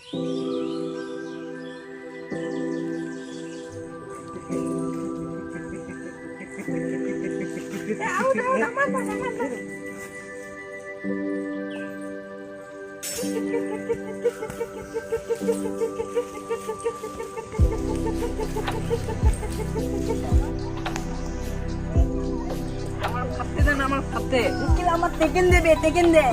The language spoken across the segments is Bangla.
আমার খাতে উকিল আমার টেকেন দেবে, টেকেন দে।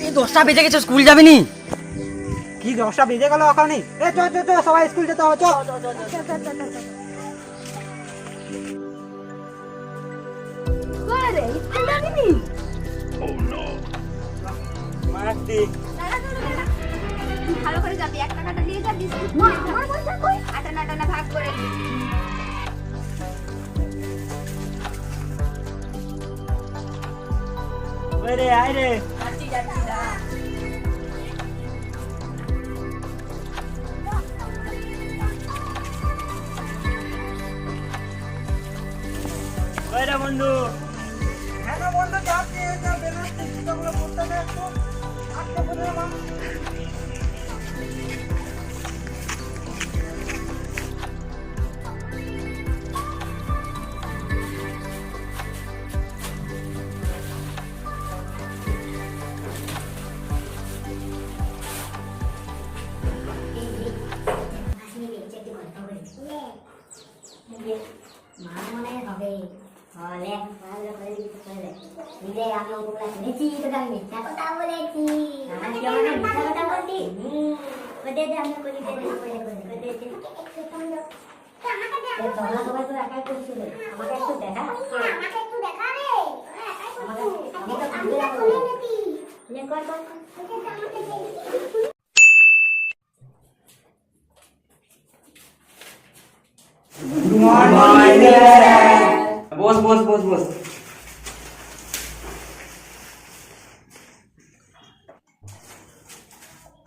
এই 10টা বেজে গেছে, স্কুল যাবিনি? কি 10টা বেজে গেল ওখানে? এ চ চ চ সবাই স্কুল যেতে হবে, চ। আরে স্কুল যাবিনি? মারতি তুই ভালো করে যাবি, 1 টাকাটা দিয়ে যা, বিস্কুট মা আমার পয়সা কই? আটানা আটানা ভাগ করে নি। ওই রে আয় রে। যাচ্ছি যাচ্ছি দা। ওই রে বন্ধু। হ্যাঁ না বন্ধু, যাচ্ছি, এটা বেরোচ্ছি, জুতোগুলো পরতে দে একটু। আজকে পরে মা। মা মনে হবে হলে ভালো করে লিখতে পারবে নিজে আমি ওগুলা শুনেছি তোকে আমি মিথ্যা কথা বলেছি আমি কি আমার মিথ্যা কথা বলছি ওদের যে আমি করি তোমরা সবাই তো একাই করছিল আমাকে একটু দেখা আমাকে একটু দেখা রে আমাকে আমি তো ভুলে গেছি কর কর গুড মর্নিং। বস বস বস বস।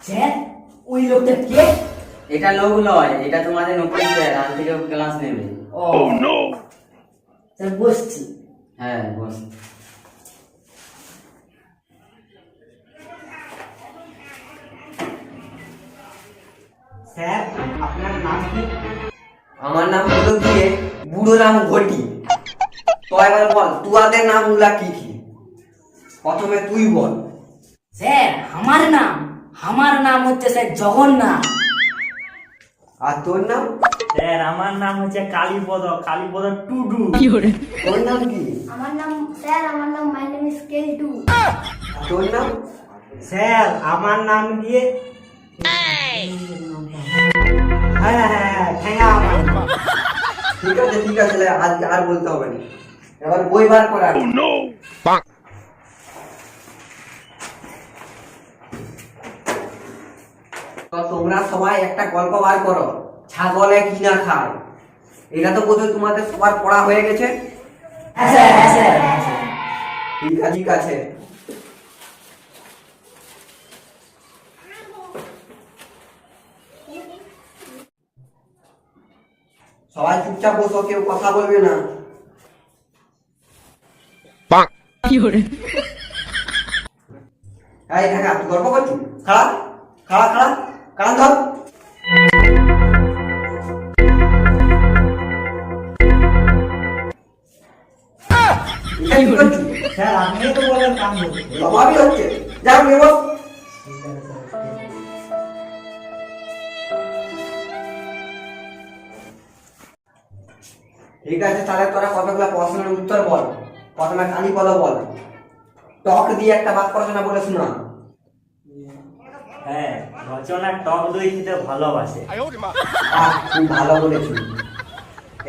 স্যার ওই লোকটা কে? এটা লোক নয়, এটা তোমাদের নতুন স্যার, আজ থেকে ক্লাস নেবে। ও নো। স্যার বসছি। হ্যাঁ বস। স্যার আপনার নাম কি? আমার নাম হলো গিয়ে বুড়ো নাম ঘটি। তো এবার বল তোদের নাম গুলা কি কি? প্রথমে তুই বল। স্যার আমার নাম হচ্ছে স্যার জগন্নাথ। আর তোর নাম? স্যার আমার নাম হচ্ছে কালীপদ টুডু। তোর নাম কি? আমার নাম স্যার আমার নাম মাই নেম ইজ কেলটু আর তোর নাম? স্যার আমার নাম দিয়ে হ্যাঁ হ্যাঁ ঠেঙ্গা আমার নাম। ঠিক আছে আজ আর বলতে হবে না। এবার বই বার করা। তো তোমরা সবাই একটা গল্প বার করো, ছাগলে কি না খায়। এটা তো বোধহয় তোমাদের সবার পড়া হয়ে গেছে। হ্যাঁ স্যার, হ্যাঁ স্যার, হ্যাঁ স্যার। ঠিক আছে। সবাই চুপচাপ বসো, কেউ কথা বলবে না। এই দেখা তুই গল্প করছিস? খাড়া খাড়া খাড়া কান ধর। এটা কি করছিস? স্যার আপনি তো বলেন কাম করতে। অভাবই হচ্ছে। যাও নিয়ে বস। ঠিক আছে, তাহলে তোরা কতগুলো প্রশ্নের উত্তর বল। প্রথমে কালীপদ বল। টক দিয়ে একটা বাক্য রচনা বলে শোনা। হ্যাঁ, রচনা টক দই খেতে ভালোবাসে। খুব ভালো বলেছিস।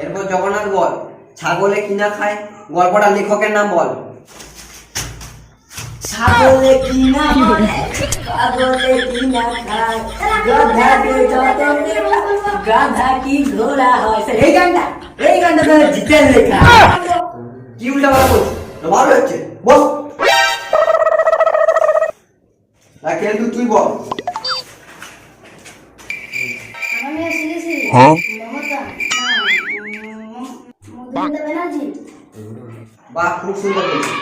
এরপর জগন্নাথ বল, ছাগলে কিনা খায়, গল্পটা লেখকের নাম বল। ছাগলে কি না মরে, ছাগলে কি না খায়, গাধা কি ঘোড়া হয়। স্যার এই গানটা তো জিতের লেখা। কি উল্টা বলা বলছিস? ভালো হচ্ছে, বস। কেলটু তুই বল। মমতা মধুমিতা ব্যানার্জি। বাহ, খুব সুন্দর বলছি।